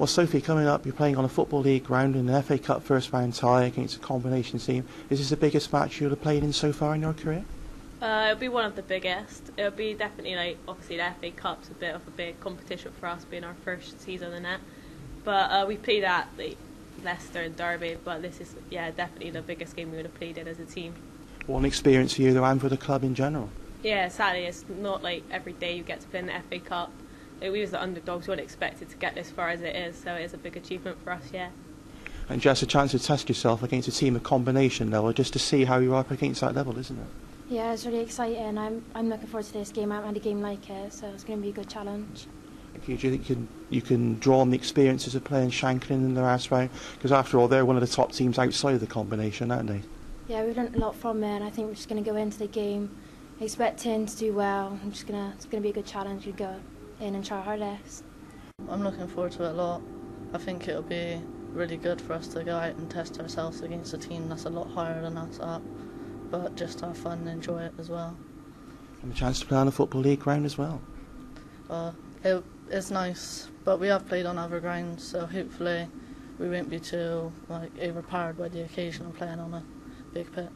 Well, Sophie, coming up, you're playing on a Football League ground in an FA Cup first round tie against a combination team. Is this the biggest match you'll have played in so far in your career? It'll be one of the biggest. It'll be definitely, like, obviously the FA Cup's a bit of a big competition for us, being our first season in it. But we played at Leicester and Derby, but this is, definitely the biggest game we would have played in as a team. What an experience for you, though, and for the club in general. Yeah, sadly, it's not like every day you get to play in the FA Cup. We was the underdogs, we weren't expected to get this far as it is, so it is a big achievement for us, yeah. And Jess, a chance to test yourself against a team of combination level, just to see how you are up against that level, isn't it? Yeah, it's really exciting. I'm looking forward to this game. I haven't had a game like it, so it's going to be a good challenge. Do you think you can draw on the experiences of playing Shanklin in the last round? Because after all, they're one of the top teams outside of the combination, aren't they? Yeah, we've learnt a lot from it, and I think we're just going to go into the game expecting to do well. It's going to be a good challenge. We go in and try our hardest. I'm looking forward to it a lot. I think it'll be really good for us to go out and test ourselves against a team that's a lot higher than us up, but just have fun and enjoy it as well. And a chance to play on a Football League ground as well. It's nice, but we have played on other grounds, so hopefully we won't be too overpowered by the occasion of playing on a big pitch.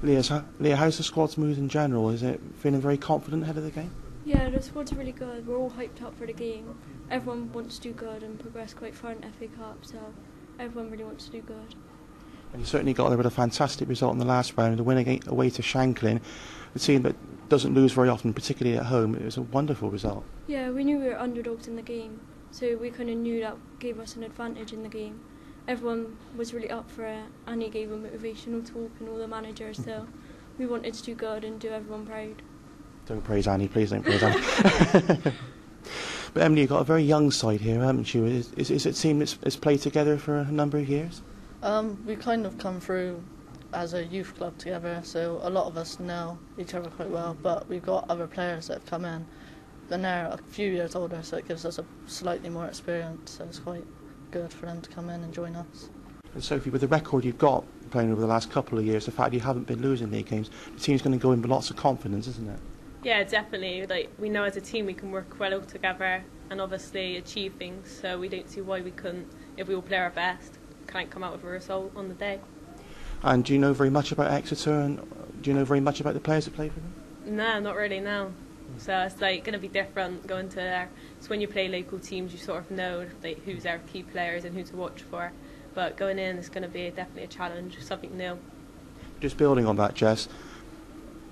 Leigha, how's the squad's mood in general? Is it feeling very confident ahead of the game? Yeah, the squad's really good. We're all hyped up for the game. Everyone wants to do good and progress quite far in the FA Cup, so everyone really wants to do good. And you certainly got there with a fantastic result in the last round, the win away to Shanklin, a team that doesn't lose very often, particularly at home. It was a wonderful result. Yeah, we knew we were underdogs in the game, so we kind of knew that gave us an advantage in the game. Everyone was really up for it, and he gave a motivational talk and all the managers, so we wanted to do good and do everyone proud. Don't praise Annie, please don't praise Annie. But Emily, you've got a very young side here, haven't you? Is it a team that's played together for a number of years? We kind of come through as a youth club together, so a lot of us know each other quite well, but we've got other players that have come in, and they're a few years older, so it gives us a slightly more experience, so it's quite good for them to come in and join us. And Sophie, with the record you've got playing over the last couple of years, the fact you haven't been losing league games, the team's going to go in with lots of confidence, isn't it? Yeah, definitely. Like, we know as a team we can work well together and obviously achieve things, so we don't see why we couldn't, if we all play our best, can't come out with a result on the day. And do you know very much about Exeter, and do you know very much about the players that play for them? No, not really, no. So it's going to be different going to there. So when you play local teams, you sort of know who's our key players and who to watch for. But going in, it's going to be definitely a challenge, something new. Just building on that, Jess,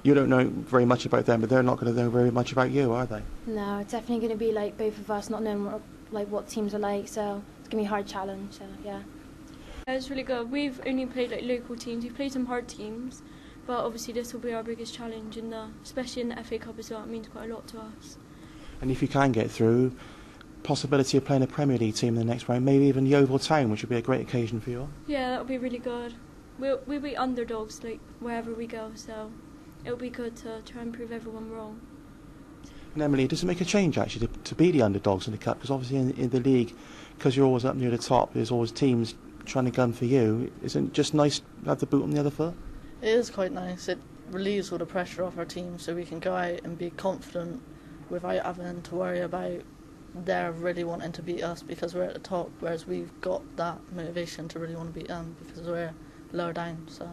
you don't know very much about them, but they're not going to know very much about you, are they? No, it's definitely going to be like both of us not knowing what teams are like, so it's going to be a hard challenge, so yeah. It's really good. We've only played local teams. We've played some hard teams, but obviously this will be our biggest challenge, especially in the FA Cup as well. It means quite a lot to us. And if you can get through, possibility of playing a Premier League team in the next round, maybe even Yeovil Town, which would be a great occasion for you all. Yeah, that would be really good. We'll be underdogs wherever we go, so it'll be good to try and prove everyone wrong. And Emily, does it make a change actually to be the underdogs in the Cup? Because obviously in the league, because you're always up near the top, there's always teams trying to gun for you. Isn't it just nice to have the boot on the other foot? It is quite nice. It relieves all the pressure off our team, so we can go out and be confident without having to worry about they're really wanting to beat us because we're at the top, whereas we've got that motivation to really want to beat them because we're lower down. So.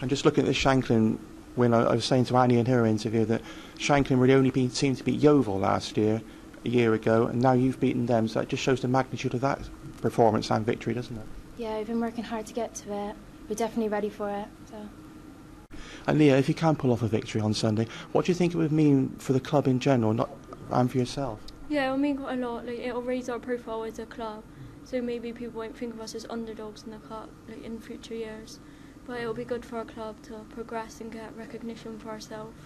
And just looking at the Shanklin win, I was saying to Annie in her interview that Shanklin really only seemed to beat Yeovil last year, a year ago, and now you've beaten them, so that just shows the magnitude of that performance and victory, doesn't it? Yeah, we've been working hard to get to it. We're definitely ready for it. So. And Leigha, if you can pull off a victory on Sunday, what do you think it would mean for the club in general, and for yourself? Yeah, it'll mean quite a lot. It'll raise our profile as a club, so maybe people won't think of us as underdogs in the cup in future years. But it'll be good for our club to progress and get recognition for ourselves,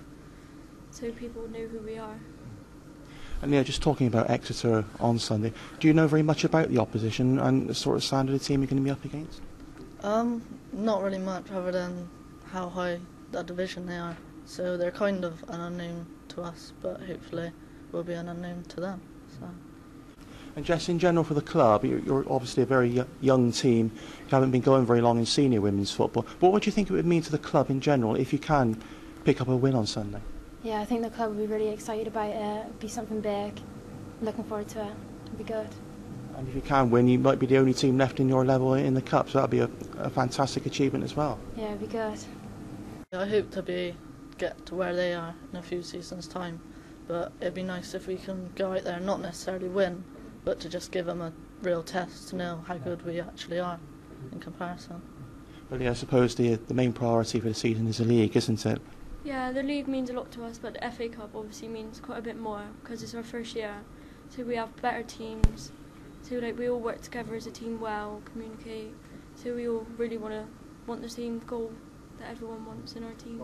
so people know who we are. And Leigha, just talking about Exeter on Sunday, do you know very much about the opposition and the sort of standard of team you're going to be up against? Not really much, other than how high that division they are. So they're kind of an unknown to us, but hopefully we'll be an unknown to them. So. And Jess, in general for the club, you're obviously a very young team. You haven't been going very long in senior women's football. What would you think it would mean to the club in general if you can pick up a win on Sunday? Yeah, I think the club will be really excited about it. It'll be something big. I'm looking forward to it. It'll be good. And if you can win, you might be the only team left in your level in the cup, so that'll be a fantastic achievement as well. Yeah, it'd be good. I hope to get to where they are in a few seasons' time, but it'd be nice if we can go out there and not necessarily win, but to just give them a real test to know how good we actually are in comparison. Well, yeah, I suppose the main priority for the season is the league, isn't it? Yeah, the league means a lot to us, but the FA Cup obviously means quite a bit more because it's our first year. So we have better teams. So we all work together as a team well, communicate. So we all really want the same goal that everyone wants in our team.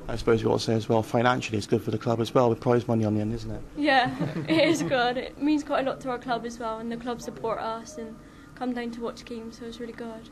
I suppose you ought to say as well, financially it's good for the club as well, with prize money on the end, isn't it? Yeah, it is good. It means quite a lot to our club as well, and the club support us and come down to watch games, so it's really good.